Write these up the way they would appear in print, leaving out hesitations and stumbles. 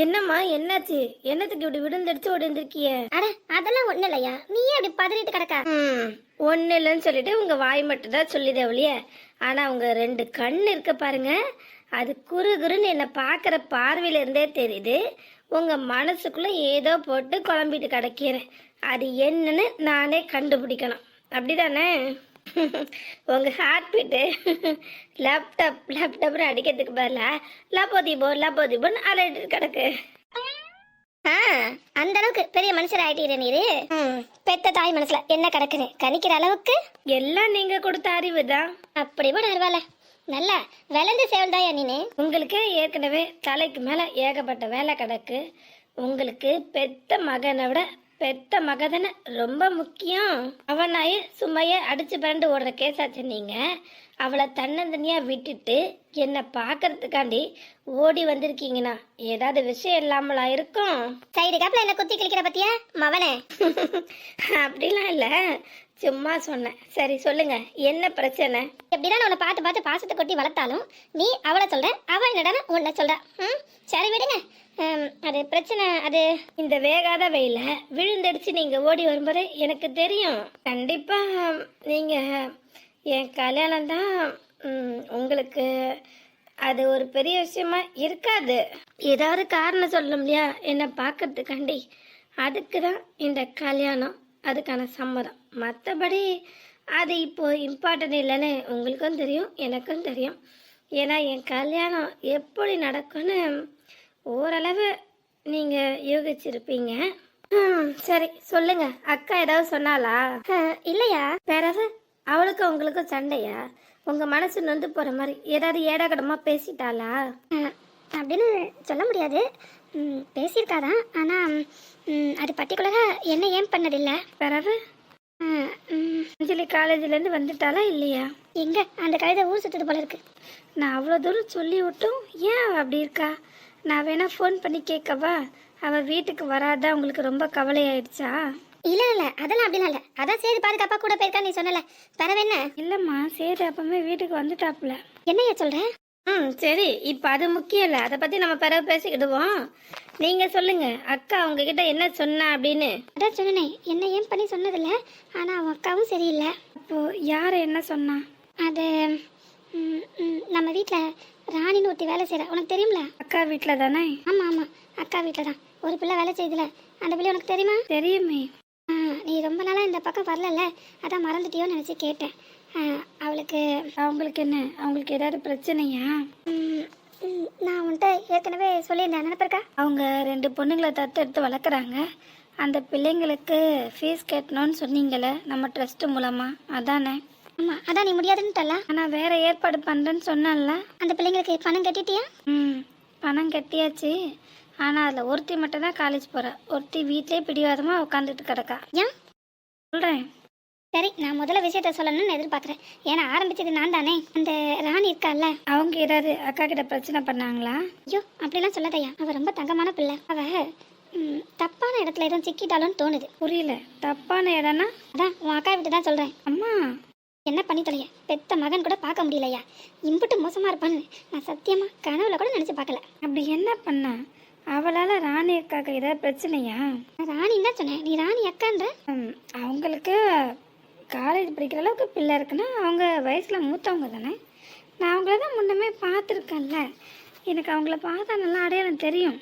என்னம்மா என்னாச்சு? என்னத்துக்கு இப்படி விழுந்தடிச்சு ஓடிந்திருக்கிய? அட அதெல்லாம் ஒண்ணு இல்லையா, நீயே அப்படி பதறிட்டு கிடக்கா? ஒண்ணு இல்லைன்னு சொல்லிட்டு உங்க வாய் மட்டும் தான் சொல்லிதே ஒழிய, ஆனா உங்க ரெண்டு கண்ணு இருக்க பாருங்க, அது குறு குறுன்னு என்ன பாக்குற பார்வையில இருந்தே தெரியுது. உங்க மனசுக்குள்ள ஏதோ போட்டு குழம்பிட்டு கிடக்கிறேன். அது என்னன்னு நானே கண்டுபிடிக்கணும், அப்படிதானே? உங்க ஹார்ட் பீட்டு லேப்டாப் லேப்டாப்னு அடிக்கிறதுக்கு பதிலா லபோதிபோன்னு அலைட்டு கிடக்கு. ஆ, அந்த அளவுக்கு பெரிய மனுஷர் ஆயிட்டீர நீரு. பெத்த தாய் மனசுல என்ன கிடக்குன்னு கணிக்கிற அளவுக்கு எல்லாம் நீங்க கொடுத்த அறிவு தான். அப்படி கூட அறிவால நல்லா விளைஞ்ச சேவல்தாயா நீனு. உங்களுக்கு ஏற்கனவே தலைக்கு மேல ஏகப்பட்ட வேலை கிடக்கு. உங்களுக்கு பெத்த மகனை விட பெத்த மகதானே ரொம்ப முக்கியம். அவனாயே சும்மைய அடிச்சு பரண்டு ஓடுற கேஸாச்சு. நீங்க அவளை தன்னந்தனியா விட்டுட்டு என்ன பாக்குறதுக்காண்டி ஓடி வந்திருக்கீங்கன்னா ஏதாவது விஷயம் இல்லாமலா இருக்கும்? சைடு காப்புல என்ன குத்தி கிழிக்கிற பத்தியா மவனே? அப்படிலாம் இல்ல, சும்மா சொன்னேன். சரி சொல்லுங்க, என்ன பிரச்சனை? எப்படிதான் உன்னை பார்த்து பார்த்து பாசத்தை கொட்டி வளர்த்தாலும் நீ அவளை சொல்ற, அவ என்னடா உன்னை சொல்ற. சரி விடுங்க. அது பிரச்சனை. அது இந்த வேகாத வெயில விழுந்தடிச்சு நீங்க ஓடி வரும்போது எனக்கு தெரியும். கண்டிப்பா நீங்க என் கல்யாணம் தான் உங்களுக்கு அது ஒரு பெரிய விஷயமா இருக்காது. ஏதாவது காரணம் சொல்லணும் இல்லையா என்ன பார்க்கறதுக்காண்டி? அதுக்கு தான் இந்த கல்யாணம், அதுக்கான சம்மதம். மற்றபடி அது இப்போ இம்பார்ட்டன்ட் இல்லைன்னு உங்களுக்கும் தெரியும், எனக்கும் தெரியும். ஏன்னா என் கல்யாணம் எப்படி நடக்கும்னு ஓரளவு நீங்கள் யூகிச்சிருப்பீங்க. சரி சொல்லுங்க, அக்கா ஏதாவது சொன்னாலா? இல்லையா? பிறகு அவளுக்கும் உங்களுக்கும் சண்டையா? உங்கள் மனசு நொந்து போகிற மாதிரி ஏதாவது ஏடாகடமாக பேசிட்டாளா? அப்படின்னு சொல்ல முடியாது. பேசியிருக்காதான், ஆனால் அது பர்டிகுலராக என்ன ஏன் பண்ணதில்லை. பிறகு அஞ்சலி காலேஜ்லேருந்து வந்துட்டாளா இல்லையா? எங்க அந்த கழுதை ஊர் சுற்றுது போல இருக்கு. நான் அவ்வளோ தூரம் சொல்லி விட்டும் ஏன் அப்படி இருக்கா? நான் வேணா ஃபோன் பண்ணி கேட்கவா? அவள் வீட்டுக்கு வராதா உங்களுக்கு ரொம்ப கவலையாயிடுச்சா? இல்லை இல்லை, அதெல்லாம் அப்படிலாம் இல்லை. அதான் சேது பாதுகாப்பா கூட போயிருக்கா நீ சொன்னல. பரவாயில்ல. இல்லைம்மா, சேது அப்பவுமே வீட்டுக்கு வந்துட்டாப்புல. என்னையா சொல்ற? சரி, இப்போ அது முக்கியம் இல்லை, அதை பற்றி நம்ம பிறகு பேசிக்கிடுவோம். நீங்கள் சொல்லுங்க, அக்கா உங்ககிட்ட என்ன சொன்னா அப்படின்னு? அதான் சொன்னேன், என்ன ஏன் பண்ணி சொன்னதில்ல. ஆனால் அவன் அக்காவும் சரியில்லை. அப்போது யார் என்ன சொன்னா? அது நம்ம வீட்டில் ராணின்னு ஒருத்தி வேலை செய்கிறா, உனக்கு தெரியும்ல? அக்கா வீட்டில் தானே? ஆமாம் ஆமாம், அக்கா வீட்டில் தான். ஒரு பிள்ளை வேலை செய்யுதுல, அந்த பிள்ளை உனக்கு தெரியுமா? தெரியுமே. நீ ரொம்ப நாளாக இந்த பக்கம் வரலல்ல, அதான் மறந்துட்டியோன்னு நினச்சி கேட்டேன். அவங்களுக்கு என்ன, அவங்களுக்கு ஏதாவது பிரச்சனையா? நான் உன்கிட்ட ஏற்கனவே சொல்லியிருந்தேன், நினைப்பிருக்கா? அவங்க 2 பொண்ணுங்களை தத்தெடுத்து வளர்க்குறாங்க. அந்த பிள்ளைங்களுக்கு ஃபீஸ் கட்டணும்னு சொன்னீங்களே நம்ம ட்ரஸ்ட்டு மூலமாக, அதானே? ஆமாம், அதான் நீ முடியாதுன்னுட்டல. ஆனால் வேற ஏற்பாடு பண்ணுறேன்னு சொன்னல. அந்த பிள்ளைங்களுக்கு பணம் கட்டிட்டியா? பணம் கட்டியாச்சு. ஆனால் அதில் ஒருத்தி மட்டும் தான் காலேஜ் போகிறா, ஒருத்தி வீட்டிலே பிடிவாதமாக உட்காந்துட்டு கிடக்கா. ஏன் சொல்கிறேன். சரி, நான் முதல்ல விஷயத்த சொல்லணும்னு எதிர்பார்க்குறேன். ஏன்னா ஆரம்பிச்சது நான் தானே. அந்த ராணி இருக்கால, அவங்க ஏதாவது அக்கா கிட்ட பிரச்சனை பண்ணாங்களா? ஐயோ அப்படிலாம் சொல்லாதையா, அவள் ரொம்ப தங்கமான பிள்ளை. அவள் தப்பான இடத்துல எதுவும் சிக்கிட்டாலும் தோணுது. புரியல, தப்பான இடம்னா? அதான் உன் அக்கா விட்டு தான் சொல்கிறேன். அம்மா என்ன பண்ணி தொலைய, பெத்த மகன் கூட பார்க்க முடியலையா? இம்புட்டு மோசமாக இருப்பான்னு நான் சத்தியமாக கனவுல கூட நினச்சி பார்க்கல. அப்படி என்ன பண்ணா? அவளால் ராணி அக்காவுக்கு ஏதாவது பிரச்சனையா? ராணின்னு தான் சொன்னேன், நீ ராணி அக்கான்ற. அவங்களுக்கு காலேஜ் படிக்கிற அளவுக்கு பிள்ளை இருக்குன்னா அவங்க வயசில் மூத்தவங்க தானே. நான் அவங்கள தான் முன்னமே பார்த்துருக்கேன்ல, எனக்கு அவங்கள பார்த்தா நல்லா அடையாளம் தெரியும்.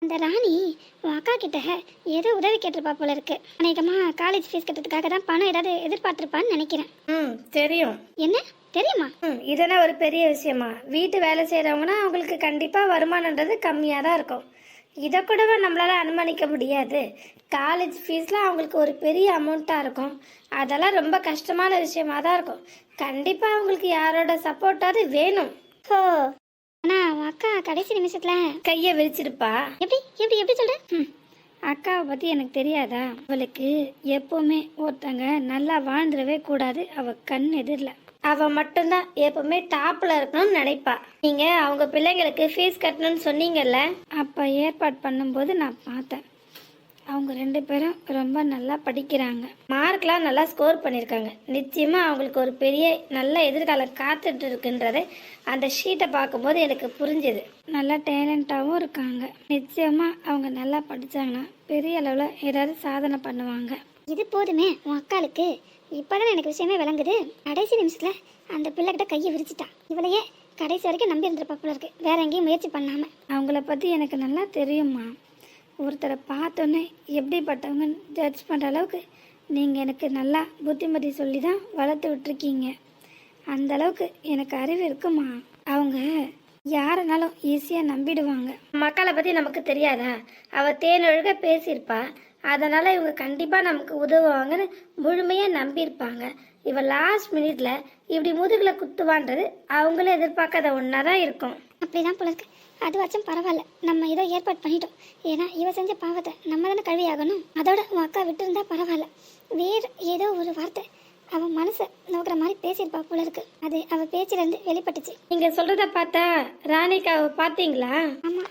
அந்த ராணி உன் அக்கா கிட்ட ஏதோ உதவி கேட்டிருப்பா போல இருக்கு. அநேகமாக காலேஜ் ஃபீஸ் கட்டுறதுக்காக தான் பணம் ஏதாவது எதிர்பார்த்துருப்பான்னு நினைக்கிறேன். தெரியும். என்ன தெரியுமா? இதெல்லாம் ஒரு பெரிய விஷயமா? வீட்டு வேலை செய்கிறவங்கன்னா அவங்களுக்கு கண்டிப்பாக வருமானன்றது கம்மியாக தான் இருக்கும். இதை கூடவே நம்மளால அனுமானிக்க முடியாது. காலேஜ் ஃபீஸில் அவங்களுக்கு ஒரு பெரிய அமௌண்ட்டாக இருக்கும். அதெல்லாம் ரொம்ப கஷ்டமான விஷயமா தான் இருக்கும். கண்டிப்பாக அவங்களுக்கு யாரோட சப்போர்ட்டாவது வேணும். ஓ, ஆனால் உன் அக்கா கடைசி நிமிஷத்தில் கையை விரிச்சிருப்பா. எப்படி எப்படி எப்படி சொல்ற? அக்காவை பற்றி எனக்கு தெரியாதா? அவளுக்கு எப்போவுமே ஒருத்தங்க நல்லா வாழ்ந்துடவே கூடாது. அவள் கண் எதிரில் அவள் மட்டும்தான் எப்பவுமே டாப்பில் இருக்கணும்னு நினைப்பா. நீங்கள் அவங்க பிள்ளைங்களுக்கு ஃபீஸ் கட்டணும்னு சொன்னீங்கல்ல, அப்போ ஏற்பாடு பண்ணும்போது நான் பார்த்தேன். அவங்க 2 பேரும் ரொம்ப நல்லா படிக்கிறாங்க, மார்க்லாம் நல்லா ஸ்கோர் பண்ணியிருக்காங்க. நிச்சயமாக அவங்களுக்கு ஒரு பெரிய நல்ல எதிர்காலம் காத்துட்டு இருக்குன்றது அந்த ஷீட்டை பார்க்கும்போது எனக்கு புரிஞ்சுது. நல்லா டேலண்டாகவும் இருக்காங்க. நிச்சயமாக அவங்க நல்லா படித்தாங்கன்னா பெரிய அளவில் ஏதாவது சாதனை பண்ணுவாங்க. இது போதுமே உன் அக்காளுக்கு. இப்போதான் எனக்கு விஷயமே விளங்குது. கடைசி நிமிஷத்தில் அந்த பிள்ளைகிட்ட கையை விரிச்சிட்டா. இவளையே கடைசி வரைக்கும் நம்பி இருந்திருப்பா போல இருக்கு, வேற எங்கேயும் முயற்சி பண்ணாமல். அவங்கள பற்றி எனக்கு நல்லா தெரியுமா. ஒருத்தரை பார்த்தோன்னே எப்படிப்பட்டவங்கன்னு ஜட்ஜ் பண்ணுற அளவுக்கு நீங்கள் எனக்கு நல்லா புத்திமதி சொல்லி தான் வளர்த்து விட்டுருக்கீங்க. அந்த அளவுக்கு எனக்கு அறிவு இருக்குமா. அவங்க யாருனாலும் ஈஸியாக நம்பிடுவாங்க. மக்களை பற்றி நமக்கு தெரியாதா? அவள் தேனொழுக பேசியிருப்பா, அதனால் இவங்க கண்டிப்பாக நமக்கு உதவுவாங்கன்னு முழுமையாக நம்பியிருப்பாங்க. இவள் லாஸ்ட் மினிட்ல இப்படி முதுகில் குத்துவான்றது அவங்களும் எதிர்பார்க்காத ஒன்றா தான் இருக்கும். அப்படிதான் போல இருக்கு. அதுவாச்சும் பரவாயில்ல, நம்ம ஏதோ ஏற்பாடு பண்ணிட்டோம். ஏன்னா இவ செஞ்ச பாவத்தை நம்ம தானே கழுவி ஆகணும். அதோட உன் அக்கா விட்டு இருந்தா பரவாயில்ல, வேறு ஏதோ ஒரு வார்த்தை அவன் மனசை நோக்கிற மாதிரி பேசியிருப்பா போல இருக்கு. அது அவ பேச்சிலேருந்து வெளிப்பட்டுச்சு. நீங்க சொல்றத பார்த்தா ராணிக்காவை பார்த்தீங்களா? ஆமா,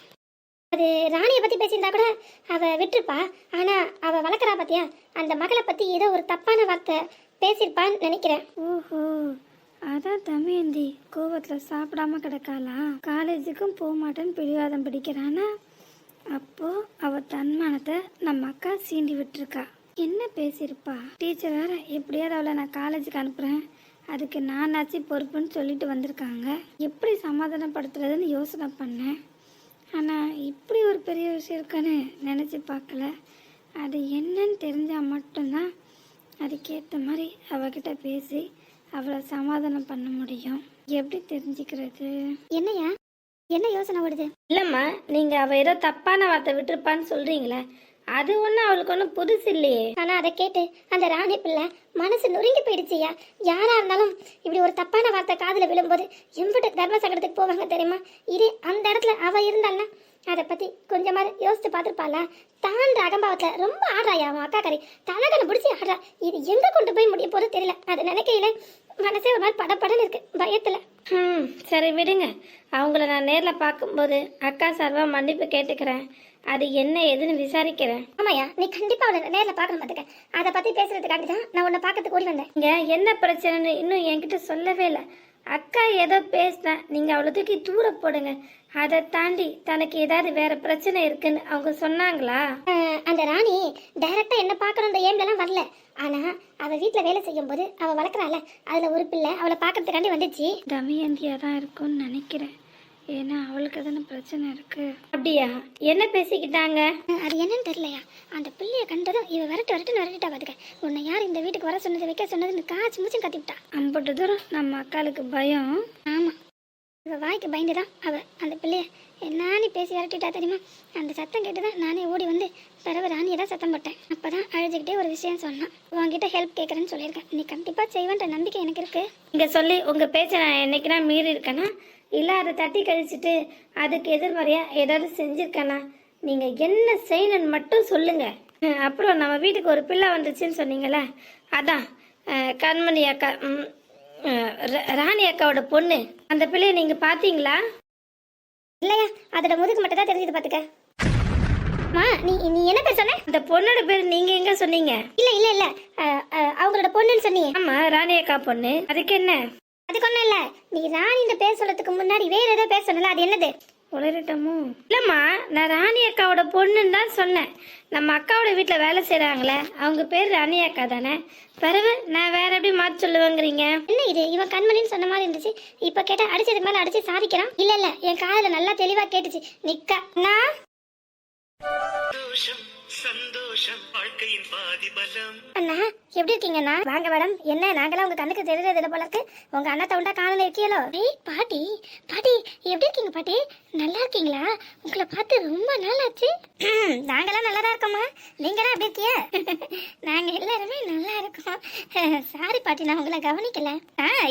அது ராணியை பத்தி பேசியிருந்தா கூட அவ விட்டுருப்பா. ஆனா அவ வளர்க்குறா பாத்தியா, அந்த மகளை பத்தி ஏதோ ஒரு தப்பான வார்த்தை பேசியிருப்பான்னு நினைக்கிறேன். ஓஹோ, அதான் தமயந்தி கோவத்தில் சாப்பிடாம கிடக்காளா? காலேஜுக்கும் போக மாட்டேன்னு பிடிவாதம் பிடிக்கிறானா? அப்போ அவ தன்மானத்தை நம்ம அக்கா சீண்டி விட்டுருக்கா. என்ன பேசியிருப்பா? டீச்சர் வேற எப்படியாவது அவளை நான் காலேஜுக்கு அனுப்புகிறேன், அதுக்கு நானாச்சு பொறுப்புன்னு சொல்லிட்டு வந்திருக்காங்க. எப்படி சமாதானப்படுத்துறதுன்னு யோசனை பண்ணேன். ஆனால் இப்படி ஒரு பெரிய விஷயம் இருக்குன்னு நினச்சி பார்க்கல. அது என்னன்னு தெரிஞ்சால் மட்டும்தான் அதுக்கேற்ற மாதிரி அவகிட்ட பேசி அவளை சமாதானம் பண்ண முடியும். எப்படி தெரிஞ்சுக்கிறது? என்னையா என்ன யோசனை வருது? இல்லைம்மா, நீங்கள் அவள் ஏதோ தப்பான வார்த்தை விட்டுருப்பான்னு சொல்கிறீங்களே, அது ஒன்றும் அவளுக்கு ஒன்றும் புதுசு இல்லையே. ஆனா அதை கேட்டு அந்த ராணி பிள்ளை மனசு நொறுங்கி போயிடுச்சியா. யாரா இருந்தாலும் இப்படி ஒரு தப்பான வார்த்தை காதுல விழும்போது எம்பிட்டு தர்ம சங்கடத்துக்கு போவாங்க தெரியுமா? இதே அந்த இடத்துல அவ இருந்தாள்னா அதை பத்தி கொஞ்சமாவது யோசிச்சு பார்த்துருப்பாள. தாண்ட அகம்பாவத்துல ரொம்ப ஆடுறாயா அவன் அக்கா கறி, தலைகளை பிடிச்சி ஆடுறா. இது எங்க கொண்டு போய் முடிய போதும் தெரியல. அதை நினைக்கையில மனசே ஒரு மாதிரி படப்படன்னு இருக்கு பயத்துல. சரி விடுங்க, அவங்கள நான் நேரில் பார்க்கும்போது அக்கா சார்பா மன்னிப்பு கேட்டுக்கிறேன். அது என்ன ஏதுன்னு விசாரிக்கிறேன். ஆமாயா, நீ கண்டிப்பா அவளை நேரில் பார்க்கணும் பார்த்துக்க. அதை பத்தி பேசுறதுக்காண்டி தான் நான் உன்னை பார்க்கறதுக்கு ஓடி வந்தேன். இங்க என்ன பிரச்சனைன்னு இன்னும் என்கிட்ட சொல்லவே இல்லை. அக்கா ஏதோ பேசினா நீங்கள் அவளை தூக்கி தூர போடுங்க. அதை தாண்டி தனக்கு ஏதாவது வேற பிரச்சனை இருக்குன்னு அவங்க சொன்னாங்களா? அந்த ராணி டைரக்டா என்ன பார்க்கணுன்ற எய்ம்லாம் வரல. ஆனா அவ வீட்டுல வேலை செய்யும் போது அவ வளர்க்குறாள், அதுல ஒரு பிள்ளை அவளை பார்க்கறதுக்காண்டி வந்துச்சு. தமயந்தியா தான் இருக்கும்னு நினைக்கிறேன். ஏன்னா அவளுக்கு தானே பிரச்சனை இருக்கு. அப்படியா? என்ன பேசிக்கிட்டாங்க? அது என்னன்னு தெரியலையா. அந்த பிள்ளைய கண்டதும் இவ விரட்டிட்டா பாத்துக்க. உன்னை யார் இந்த வீட்டுக்கு வர சொன்னது வைக்க சொன்னதுன்னு காய்ச்சி மூச்சும் கத்திவிட்டா. அம்பட்டு தூரம் நம்ம அக்காளுக்கு பயம். ஆமா, இவ வாய்க்கு பயந்துதான் அவ அந்த பிள்ளைய நானே பேசி விரட்டிட்டா தெரியுமா. அந்த சத்தம் கேட்டுதான் நானே ஓடி வந்து பிறகு ராணியை தான் சத்தம் போட்டேன். அப்பதான் அழுதுகிட்டே ஒரு விஷயம் சொன்னான். உங்ககிட்ட ஹெல்ப் கேட்கறேன்னு சொல்லியிருக்கேன். நீ கண்டிப்பா செய்வேன்ற நம்பிக்கை எனக்கு இருக்கு. இங்க சொல்லி உங்க பேச்சை நான் என்னைக்குனா மீறி இருக்கேன்னா, இல்லை அதை தட்டி கழிச்சுட்டு அதுக்கு எதிர்மறையா ஏதாவது செஞ்சிருக்கேனா? நீங்க என்ன செய்யணும்னு மட்டும் சொல்லுங்க. அப்புறம் நம்ம வீட்டுக்கு ஒரு பிள்ளை வந்துச்சுன்னு சொன்னீங்களே, அதான் கண்மணி அக்கா, ராணி அக்காவோட பொண்ணு. அந்த பிள்ளைய நீங்க பாத்தீங்களா? இல்லையா, அதோட முதுகு மட்டும் தான் தெரிஞ்சது பாத்துக்க. நீ நீ என்ன பேர் சொன்ன? அந்த பொண்ணோட பேர் நீங்க எங்க சொன்னீங்க? இல்ல அவங்களோட பொண்ணுன்னு சொன்னீங்க. ஆமா, ராணி அக்கா பொண்ணு. அதுக்கு என்ன? அதுக்கு ஒண்ணும் இல்ல. நீ ராணின்ற பேர் சொல்றதுக்கு முன்னாடி வேற ஏதோ பேர் சொன்னல, அது என்னது? உளறிட்டமோ? இல்லம்மா, நான் ராணி அக்காவோட பொண்ணுன்னு தான் சொன்னேன். நம்ம அக்காவோட வீட்டில் வேலை செய்கிறாங்களே, அவங்க பேர் ராணி அக்கா தானே. பிறகு நான் வேற எப்படி மாற்றி சொல்லுவேங்கிறீங்க? என்ன இது, இவன் கண்மணின்னு சொன்ன மாதிரி இருந்துச்சு. இப்போ கேட்டால் அடிச்சதுக்கு மேலே அடிச்சு சாதிக்கிறான். இல்லை என் காதில் நல்லா தெளிவாக கேட்டுச்சு. நிக்கா நான் சந்தோஷம் வாழ்க்கையின் பாதி பலம். அண்ணா எப்படி இருக்கீங்கண்ணா? வாங்க மேடம். என்ன நாங்களாம் உங்க கண்ணுக்கு தெரியறது இல்லை போல இருக்கு. உங்க அண்ணா தவுண்டா காணல இருக்கீங்களோ? பாட்டி பாட்டி எப்படி இருக்கீங்க பாட்டி? நல்லா இருக்கீங்களா? உங்களை பார்த்து ரொம்ப நாள் ஆச்சு. நாங்களாம் நல்லா தான் இருக்கோம்மா. நீங்களாம் எப்படி இருக்கீங்க? நாங்க எல்லாருமே நல்லா இருக்கோம். சாரி பாட்டி, நான் உங்களை கவனிக்கல.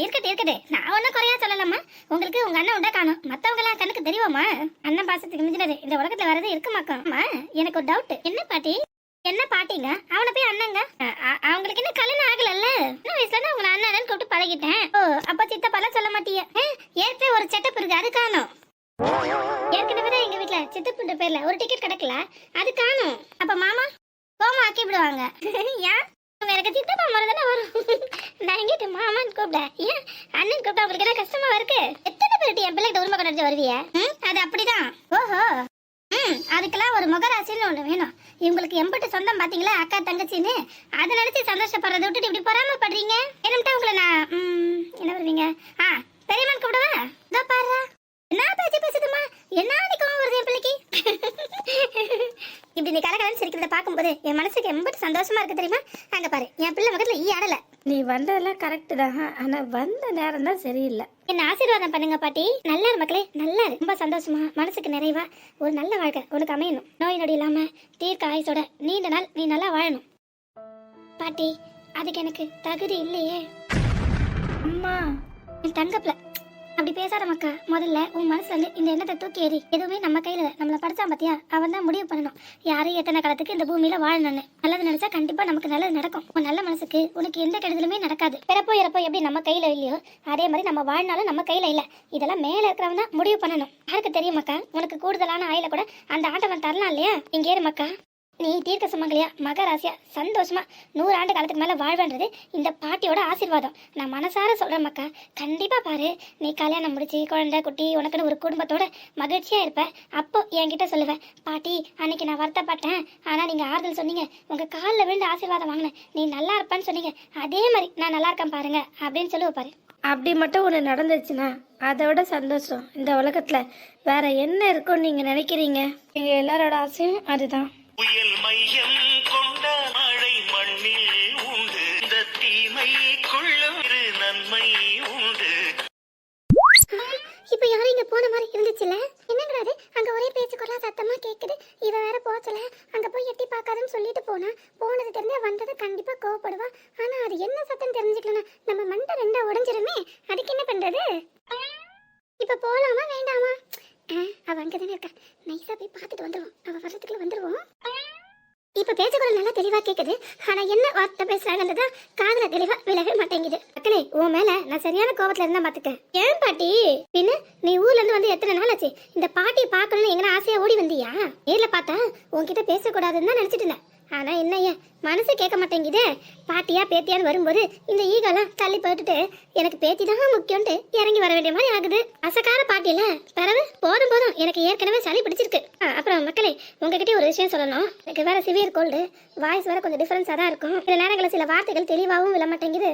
இருக்கட்டு நான் ஒன்றும் குறையா சொல்லலாமா. உங்களுக்கு உங்க அண்ணன் உண்டா காணும். மற்றவங்க எல்லாம் கண்ணுக்கு தெரியுமா? அண்ணன் பாசத்துக்கு மிஞ்சினது இந்த உலகத்துல வரது இருக்குமாக்கா? எனக்கு ஒரு டவுட். என்ன பாட்டி? என்ன பாட்டிங்க? அவனை போய் அண்ணங்க? அவங்களுக்கு என்ன கல்யாணம் ஆகலல்ல? சின்ன வயசுல உங்களை அண்ணன் கூப்பிட்டு பழகிட்டேன். ஓ, அப்ப சித்தப்பாலாம் சொல்ல மாட்டீங்க. ஏற்கனவே ஒரு செட்டப் இருக்கு, அது காணும். ஏற்கனவே எங்க வீட்டுல சித்தப்புன்ற பேர்ல ஒரு டிக்கெட் கிடைக்கல, அது காணும். அப்ப மாமா கோமா ஆக்கி விடுவாங்க. ஏன் எனக்கு சித்தப்பா முறை தானே வரும். நான் எங்கிட்ட மாமான்னு கூப்பிட, ஏன் அண்ணன் கூப்பிட்டா உங்களுக்கு என்ன கஷ்டமா இருக்கு? எத்தனை பேர்ட்டு என் பிள்ளைகிட்ட உரிமை கொண்டாடி வருவிய? அது அப்படிதான். ஓஹோ, அதுக்கெல்லாம் ஒரு முகராசின்னு ஒண்ணு வேணும். இவங்களுக்கு எம்பிட்டு சொந்தம் பாத்தீங்களா, அக்கா தங்கச்சின்னு. அதை நினைச்சு சந்தோஷப்படுறதை விட்டுட்டு இப்படி பொறாமப்படுறீங்க. என்னட்டா உங்களை நான் என்ன வருவீங்க? பெரியம்மான்னு கூப்பிடுவா? இதோ பாரு, என்ன பேச்சு பேசுதுமா, என்ன அடிக்கவும் வருது என் பிள்ளைக்கு. இப்படி நீ கலகலன்னு சிரிக்கிறத பார்க்கும்போது என் மனசுக்கு எம்பிட்டு சந்தோஷமா இருக்கு தெரியுமா? அங்க பாரு, என் பிள்ளை பக்கத்துல ஈ ஆடல. நீ வந்ததெல்லாம் கரெக்டு தான், ஆனால் வந்த நேரம் தான் சரியில்லை. என்ன ஆசீர்வாதம் பண்ணுங்க பாட்டி. நல்லா இரு மக்களே, நல்லா இரு. ரொம்ப சந்தோஷமா, மனசுக்கு நிறைவா ஒரு நல்ல வாழ்க்கை உனக்கு அமையணும். நோய் நொடி இல்லாம தீர்க்க ஆயுசோட நீண்ட நாள் நீ நல்லா வாழணும். பாட்டி, அதுக்கு எனக்கு தகுதி இல்லையே. அம்மா, என் தங்கப்பில அப்படி பேசாத மக்கா. முதல்ல உன் மனசுல இருந்து இந்த எண்ணத்தை தூக்கி ஏறி, எதுவுமே நம்ம கையில நம்மள படிச்சான் பாத்தியா, அவன் தான் முடிவு பண்ணணும் யாரும் எத்தனை காலத்துக்கு இந்த பூமியில வாழணும்னு. நல்லது நினைச்சா கண்டிப்பா நமக்கு நல்லது நடக்கும். உன் நல்ல மனசுக்கு உனக்கு எந்த கெடுதலுமே நடக்காது. பிறப்போ இறப்போ எப்படி நம்ம கையில இல்லையோ, அதே மாதிரி நம்ம வாழ்நாளும் நம்ம கையில இல்ல. இதெல்லாம் மேல இருக்கிறவன் தான் முடிவு பண்ணணும். யாருக்கு தெரியும் மக்கா, உனக்கு கூடுதலான ஆயில கூட அந்த ஆண்டவன் தரலாம் இல்லையா? இங்கே இரு மக்கா. நீ தீர்க்க சுமங்கலியா மகராசியா சந்தோஷமா 100 ஆண்டு காலத்துக்கு மேல வாழ்வன்றது இந்த பாட்டியோட ஆசீர்வாதம். நான் மனசார சொல்றேன் மக்கா. கண்டிப்பா பாரு, நீ கல்யாணம் முடிச்சு குழந்தை குட்டி உனக்குன்னு ஒரு குடும்பத்தோட மகிழ்ச்சியா இருப்ப. அப்போ என்கிட்ட சொல்லுவேன், பாட்டி அன்னைக்கு நான் வருத்தப்பட்டேன், ஆனா நீங்க ஆறுதல் சொன்னீங்க, உங்க காலில் விழுந்து ஆசீர்வாதம் வாங்கினேன், நீ நல்லா இருப்பான்னு சொன்னீங்க, அதே மாதிரி நான் நல்லா இருக்கேன் பாருங்க அப்படின்னு சொல்லுவ பாரு. அப்படி மட்டும் ஒன்று நடந்துச்சுன்னா அதோட சந்தோஷம் இந்த உலகத்தில் வேற என்ன இருக்கும்னு நீங்கள் நினைக்கிறீங்க? எங்கள் எல்லாரோட ஆசையும் அதுதான். புயல் மையம் கொண்ட மழை மண்ணில் உண்டு, இந்த தீமை கொள்ளும் நன்மை உண்டு. இப்ப யாரும் இங்க போன மாதிரி இருந்துச்சுல, என்னங்கிறது? அங்க ஒரே பேச்சு குரலா சத்தமா கேக்குது. இவ வேற போச்சல, அங்க போய் எட்டி பார்க்காதுன்னு சொல்லிட்டு போனது தெரிஞ்சா வந்தது கண்டிப்பா கோவப்படுவா. ஆனா அது என்ன சத்தம் தெரிஞ்சுக்கலனா நம்ம மண்டை ரெண்டா உடைஞ்சிருமே. அதுக்கு என்ன பண்றது? இப்ப போலாமா வேண்டாமா? அவ அங்கதானே இருக்கா, நைஸா போய் பார்த்துட்டு வந்துருவோம். அவ வர்றதுக்குள்ள வந்துருவோம். இப்ப பேச்ச குரல் நல்லா தெளிவா கேக்குது, ஆனா என்ன வார்த்தை பேசுறாங்கன்றதா காதுல தெளிவா விலக மாட்டேங்குது. மக்களே, உன் மேல நான் சரியான கோபத்துல இருந்தா பாத்துக்க. ஏன் பாட்டி? பின்ன நீ ஊர்ல இருந்து வந்து எத்தனை நாள் ஆச்சு? இந்த பாட்டி பாக்கணும்னு எங்கன்னா ஆசையா ஓடி வந்தியா? நேர்ல பார்த்தா உன்கிட்ட பேசக்கூடாதுன்னு தான் நினைச்சிட்டு இருந்தேன். ஆனா என்னையா மனசு கேட்க மாட்டேங்குதே. பாட்டியா பேத்தியான்னு வரும்போது இந்த ஈகெல்லாம் தள்ளி போட்டுட்டு எனக்கு பேத்தி தான் முக்கியம்ட்டு இறங்கி வர வேண்டிய மாதிரி ஆகுது. அசக்கார பாட்டியில பிறகு போதும் போதும், எனக்கு ஏற்கனவே சளி பிடிச்சிருக்கு. அப்புறம் மக்களே, உங்ககிட்ட ஒரு விஷயம் சொல்லணும். எனக்கு வேற சிவியர் கோல்டு, வாய்ஸ் வேற கொஞ்சம் டிஃபரன்ஸா தான் இருக்கும். சில நேரங்களில் சில வார்த்தைகள் தெளிவாகவும் விழ மாட்டேங்குது.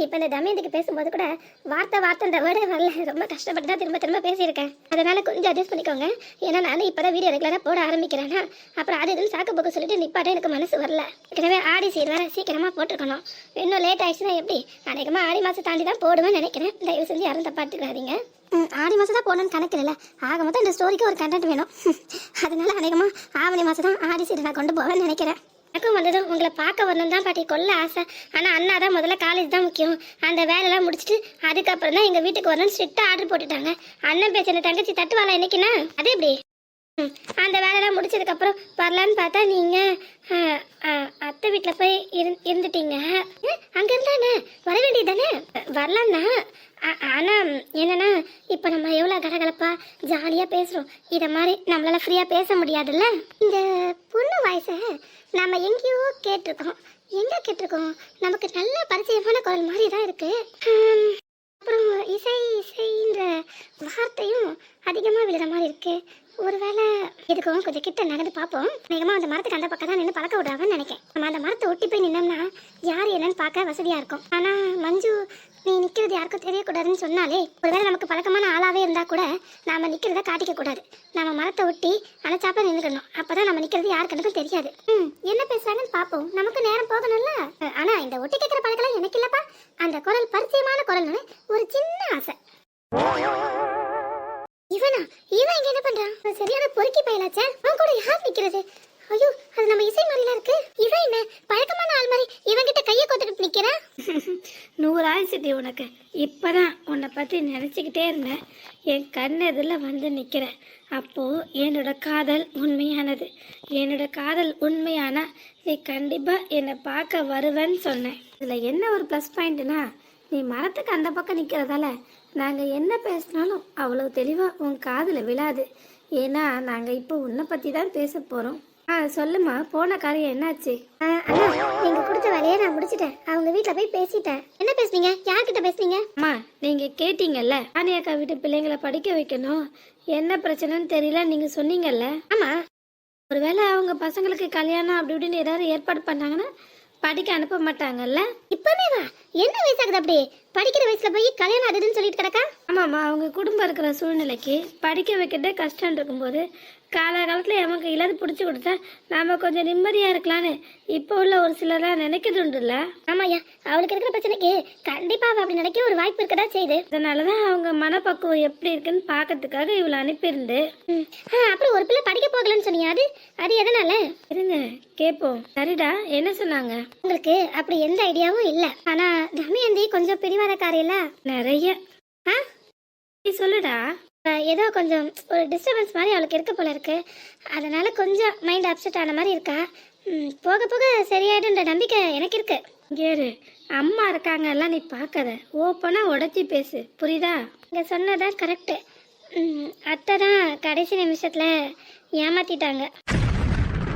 இப்ப இந்த தமயந்திக்கு பேசும்போது கூட வார்த்தைன்ற வேர்டே வரல. ரொம்ப கஷ்டப்பட்டு தான் திரும்ப திரும்ப பேசியிருக்கேன். அதனால கொஞ்சம் அட்ஜஸ்ட் பண்ணிக்கோங்க. ஏன்னா நான் இப்பதான் வீடியோ ரெகுலரா போட ஆரம்பிக்கிறேன்னா, அப்புறம் அது இதுன்னு சாக்கு போக்கு சொல்லிட்டு நிப்பாட்ட எனக்கு மனசு வரல. ஏற்கனவே ஆடி சீர் வேற சீக்கிரமா போட்டிருக்கணும். இன்னும் லேட் ஆயிடுச்சுன்னா எப்படி? அநேகமா ஆடி மாசம் தாண்டி தான் போடுவேன்னு நினைக்கிறேன். தயவு செஞ்சு யாரும் தப்பாட்டுக்காதீங்க. ஆடி மாசம் தான் போடணும்னு கணக்கு இல்லை. ஆக மொத்தம் இந்த ஸ்டோரிக்கு ஒரு கண்டென்ட் வேணும். அதனால அநேகமா ஆவணி மாசம் தான் ஆடி சீர் நான் கொண்டு போவேன்னு நினைக்கிறேன். எனக்கும் வந்ததும் உங்களை பார்க்க வரணும் தான் பாட்டி கொல்ல ஆசை. ஆனால் அண்ணா தான் முதல்ல காலேஜ் தான் முக்கியம், அந்த வேலையெல்லாம் முடிச்சுட்டு அதுக்கப்புறம் தான் எங்கள் வீட்டுக்கு வரணும்னு ஸ்ட்ரிக்டாக ஆர்டர் போட்டுட்டாங்க. அண்ணன் பேச்ச தங்கச்சி தட்டுவாளா என்னைக்குன்னா அது எப்படி? அந்த வேலையெல்லாம் முடிச்சதுக்கப்புறம் வரலான்னு பார்த்தா நீங்கள் அத்தை வீட்டில் போய் இருந்துட்டீங்க. அங்கே இருந்தானே வர வேண்டியது தானே? வரலான்னா ஆனால் என்னன்னா, இப்போ நம்ம எவ்வளோ கலகலப்பா ஜாலியாக பேசுகிறோம். இதை மாதிரி நம்மளால ஃப்ரீயாக பேச முடியாதுல்ல. இந்த பொண்ணு வாய்ஸை நம்ம எங்கேயோ கேட்டிருக்கோம். எங்கே கேட்டிருக்கோம்? நமக்கு நல்ல பரிச்சயமான குரல் மாதிரி தான் இருக்கு. அப்புறம் இசைன்ற வார்த்தையும் அதிகமாக விழுற மாதிரி இருக்கு. ஒருவேளை இதுக்கும் கொஞ்சம் கிட்ட நடந்து பார்ப்போம். வேகமாக அந்த மரத்துக்கு அந்த பக்கம் தான் நின்று பழக்க விடுறாங்கன்னு நினைக்கிறேன். நம்ம அந்த மரத்தை ஒட்டி போய் நின்னோம்னா யார் என்னன்னு பார்க்க வசதியாக இருக்கும். ஆனால் மஞ்சு, நீ நிற்கிறது யாருக்கும் தெரியக்கூடாதுன்னு சொன்னாலே, ஒருவேளை நமக்கு பழக்கமான ஆளாகவே இருந்தால் கூட நாம் நிற்கிறத காட்டிக்க கூடாது. நம்ம மரத்தை ஒட்டி அணைச்சாப்ப நின்றுக்கணும். அப்போதான் நம்ம நிற்கிறது யாருக்கனுக்கும் தெரியாது. என்ன பேசுறாங்கன்னு பார்ப்போம். நமக்கு நேரம் போகணும்ல. ஆனால் இந்த ஒட்டி கேட்குற பழக்கம் எனக்கு இல்லைப்பா. அந்த குரல் பரிச்சயமான குரல்னு ஒரு சின்ன ஆசை. இவன் இங்க என்ன பண்றான்? சரியான பொறுக்கி பயலாச்சே. அவன் கூட யார் நிக்கிறது? ஐயோ, அது நம்ம இசை மாதிரிலாம் இருக்கு. இவன் என்ன பழக்கமான ஆள் மாதிரி இவன்கிட்ட கையை கொத்துக்கிட்டு நிக்கிறான்? 100 ஆயிடுச்சுடி உனக்கு. இப்பதான் உன்னை பத்தி நினைச்சுக்கிட்டே இருந்தேன். என் கண் எதில் வந்து நிக்கிறேன். அப்போ என்னோட காதல் உண்மையானது. என்னோட காதல் உண்மையானா நீ கண்டிப்பா என்னை பார்க்க வருவேன்னு சொன்னேன். இதுல என்ன ஒரு ப்ளஸ் பாயிண்ட்னா, நீ மரத்துக்கு அந்த பக்கம் நிக்கிறதால நாங்கள் என்ன பேசினாலும் அவ்வளோ தெளிவாக உன் காதில் விழாது. ஏன்னா நாங்கள் இப்போ உன்னை பற்றி தான் பேச போகிறோம். சொல்லுமா, போன காரியம் என்னாச்சு? அண்ணா நீங்க கொடுத்த வேலையை நான் முடிச்சிட்டேன். அவங்க வீட்ல போய் பேசிட்டேன். என்ன பேசுனீங்க? யார்கிட்ட பேசுனீங்க? அம்மா, நீங்க கேட்டீங்கல்ல ராணியக்கா வீட்டு பிள்ளைங்களை படிக்க வைக்கணும், என்ன பிரச்சனைன்னு தெரியல நீங்க சொன்னீங்கல்ல. ஆமா. ஒருவேளை அவங்க பசங்களுக்கு கல்யாணம் அப்படி இப்படின்னு ஏதாவது ஏற்பாடு பண்ணாங்கன்னா படிக்க அனுப்ப மாட்டாங்கல்ல. இப்பவே வா, என்ன வயசாகுது அப்படி? படிக்கிற வயசுல போய் கல்யாணம் அதுன்னு சொல்லிட்டு கிடக்கா? ஆமாம்மா, அவங்க குடும்பம் இருக்கிற சூழ்நிலைக்கு படிக்க வைக்கிறதே கஷ்டம் இருக்கும்போது காலகாலத்தில் எமக்கு இல்லாத பிடிச்சி கொடுத்தா நாம கொஞ்சம் நிம்மதியாக இருக்கலான்னு இப்போ உள்ள ஒரு சிலர்லாம் நினைக்கிறது உண்டுல்ல. ஆமாய்யா, அவளுக்கு இருக்கிற பிரச்சனைக்கு கண்டிப்பா அவ அப்படி நினைக்க ஒரு வாய்ப்பு இருக்கதா செய்யுது. அதனால தான் அவங்க மனப்பக்குவம் எப்படி இருக்குன்னு பார்க்கறதுக்காக இவளை அனுப்பியிருந்து. அப்புறம் ஒரு பிள்ளை படிக்க போகலன்னு சொன்னீங்க, அது எதனால? இருங்க கேட்போம். சரிடா, என்ன சொன்னாங்க? உங்களுக்கு அப்படி எந்த ஐடியாவும் இல்ல. ஆனா தமயந்தி கொஞ்சம் பிடிவாதக்காரியில நிறைய. நீ சொல்லுடா. ஏதோ கொஞ்சம் ஒரு டிஸ்டர்பன்ஸ் மாதிரி அவளுக்கு இருக்க போல இருக்கு. அதனால கொஞ்சம் மைண்ட் அப்செட் ஆன மாதிரி இருக்கா. போக போக சரியாயிடுன்ற நம்பிக்கை எனக்கு இருக்கு. கேரு, அம்மா இருக்காங்க எல்லாம் நீ பார்க்காத, ஓப்பனா உடச்சி பேசு, புரியுதா? இங்க சொன்னதா கரெக்டு. அத்தை தான் கடைசி நிமிஷத்துல ஏமாத்திட்டாங்க.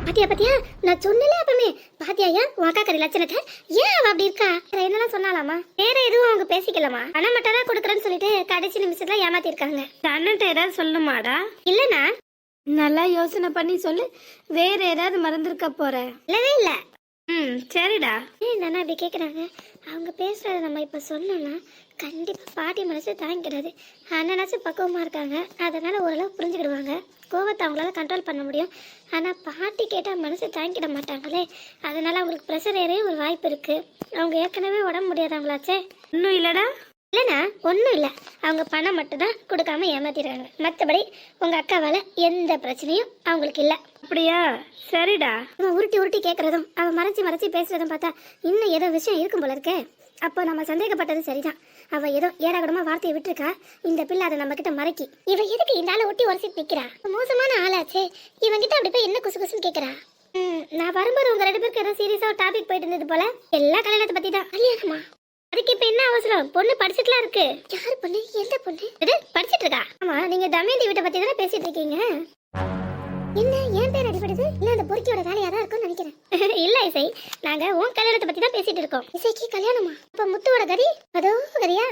பாத்தியா பாத்தியா, நான் சொன்னல அப்பமே. பாத்தியா உன் அக்கா கறி லட்சணத்தை? ஏன் அவ அப்படி இருக்கா? என்னெல்லாம் சொன்னாலாமா? வேற எதுவும் அவங்க பேசிக்கலாமா? பணம் மட்டும் தான் கொடுக்குறேன்னு சொல்லிட்டு கடைசி நிமிஷத்துல ஏமாத்திருக்காங்க. அண்ணன்ட்ட ஏதாவது சொல்லணுமாடா? இல்லனா நல்லா யோசனை பண்ணி சொல்லு. வேற ஏதாவது மறந்துருக்க போற? இல்லவே இல்ல. சரிடா. என்னன்னா இப்படி கேக்குறாங்க. அவங்க பேசுறத நம்ம இப்ப சொன்னோம்னா கண்டிப்பா பாட்டி மனசு தாங்கிக்கிறாது. அண்ணனாச்சும் பக்குவமா இருக்காங்க, அதனால ஓரளவு புரிஞ்சுக்கிடுவாங்க. கோவத்தை அவங்களால கண்ட்ரோல் பண்ண முடியும். ஆனா பாட்டி கேட்டா மனசு தாங்கிக்கிட மாட்டாங்களே, அதனால அவங்களுக்கு ப்ரெஷர் ஏறே ஒரு வாய்ப்பு இருக்கு. அவங்க ஏற்கனவே உடம்பு முடியாதவங்களாச்சே. இன்னும் இல்லடா? இல்லைண்ணா, ஒன்றும் இல்லை. அவங்க பணம் மட்டும்தான் கொடுக்காம ஏமாத்திடுறாங்க. மற்றபடி உங்க அக்காவால எந்த பிரச்சனையும் அவங்களுக்கு இல்லை. அப்படியா? சரிடா. அவன் உருட்டி உருட்டி கேட்கறதும் அவன் மறைச்சி மறைச்சி பேசுறதும் பார்த்தா இன்னும் ஏதோ விஷயம் இருக்கும் போல இருக்கே. அப்போ நம்ம சந்தேகப்பட்டது சரிதான். அவ ஏதோ ஏடாகடமா வார்த்தையை விட்டுருக்கா. இந்த பிள்ளை அதை நம்ம கிட்ட மறைக்கி இவ எதுக்கு இந்த ஆளை ஒட்டி உரசிட்டு நிக்கிறா? மோசமான ஆளாச்சே, இவன் கிட்ட அப்படி போய் என்ன குசு குசுன்னு கேட்கறா? நான் வரும்போது உங்க 2 பேருக்கு ஏதோ சீரியஸா ஒரு டாபிக் போயிட்டு இருந்தது போல. எல்லா கல்யாணத்தை பத்தி தான். கல்யாணமா? அதுக்கு இப்ப என்ன அவசரம்? பொண்ணு படிச்சுட்டுலாம் இருக்கு. யாரு பொண்ணு? எந்த பொண்ணு? இது படிச்சிட்டு இருக்கா? ஆமா, நீங்க தமயந்தி வீட்டை பத்தி தானே பேசிட்டு இருக்கீங்க. என்ன ஏன் பேர் அடிபடுது? இல்ல அந்த பொறுக்கியோட வேலையா தான் இருக்கும்னு நினைக்கிறேன். இல்ல இசை, நாங்க உன் கல்யாணத்தை பத்தி தான் பேசிட்டு இருக்கோம். இசைக்கு கல்யாணமா? அப்ப முத்துவோட கதி அதோ கதியா?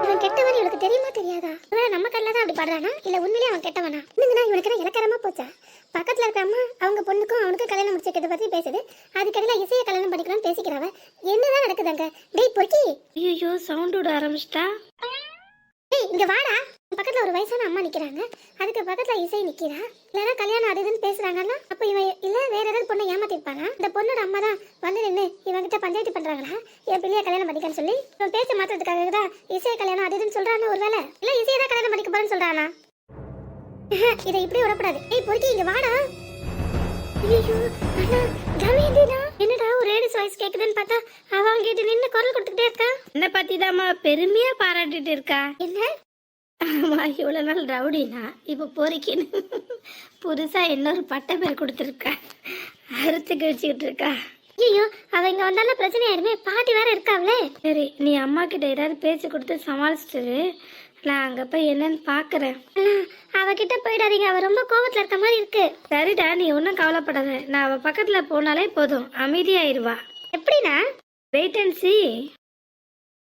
இவன் கெட்டவன் இவனுக்கு தெரியுமா தெரியாதா? நம்ம கல்ல தான் அப்படி பாடுறானா இல்ல உண்மையிலேயே அவன் கெட்டவனா? இன்னுங்கண்ணா இவனுக்கு இலக்கரமா போச்சா? பக்கத்துல இருக்க அம்மா அவங்க பொண்ணுக்கும் அவனுக்கும் கல்யாணம் முடிச்சிருக்கிறத பத்தி பேசுது. அதுக்கடையில இசையை கல்யாணம் பண்ணிக்கலாம்னு பேசிக்கிறவ. என்னதான் நடக்குதாங்க? டேய் பொறுக்கி. ஐயோ, சவுண்ட் விட ஆரம்பிச்சிட்டா. டேய் இங்க வாடா. பக்கத்துல ஒரு வயசான அம்மா நிக்கிறாங்க, அதுக்கு பக்கத்துல இசை நிக்கிறா. இல்லனா கல்யாணம் அதுன்னு பேசுறாங்கன்னா அப்ப இவன் இல்ல வேற ஏதாவது பொண்ணை ஏமாத்திருப்பானா? இந்த பொண்ணோட அம்மா தான் வந்து நின்று இவங்கிட்ட பஞ்சாயத்து பண்றாங்களா என் பிள்ளைய கல்யாணம் பண்ணிக்கன்னு சொல்லி? இவன் பேச மாத்திரத்துக்காக தான் இசையை கல்யாணம் அதுன்னு சொல்றானா? ஒருவேளை இல்ல இசையை தான் கல்யாணம் பண்ணிக்க போறேன்னு சொல்றானா? இதை இப்படி விடக்கூடாது. ஏய் பொறுக்கி இங்க வாடா. ஐயோ அண்ணா, தமயந்தினா என்னடா ஒரு லேடிஸ் வாய்ஸ் கேக்குதுன்னு பார்த்தா அவ அங்கிட்டு நின்று குரல் கொடுத்துக்கிட்டே இருக்கா. என்ன பத்திதாம்மா பெருமையா பாராட்டிட்டு இருக்கா. என்ன? ஆமா, இவ்வளவு நாள் ரவுடினா இப்ப பொறிக்கின்னு புதுசா இன்னொரு பட்ட பேர் கொடுத்துருக்கா, அறுத்து கழிச்சுக்கிட்டு இருக்கா. ஐயோ அவ இங்க வந்தாலும் பிரச்சனை ஆயிடுமே, பாட்டி வேற இருக்காங்களே. சரி, நீ அம்மா கிட்ட ஏதாவது பேச்சு கொடுத்து சமாளிச்சிட்டு நான் அங்க போய் என்னன்னு பாக்குறேன். அவகிட்ட போயிடாதீங்க, அவ ரொம்ப கோவத்துல இருக்க மாதிரி இருக்கு. சரிடா, நீ ஒன்றும் கவலைப்படாத, நான் அவ பக்கத்துல போனாலே போதும் அமைதியாயிருவா. எப்படின்னா? Wait and see.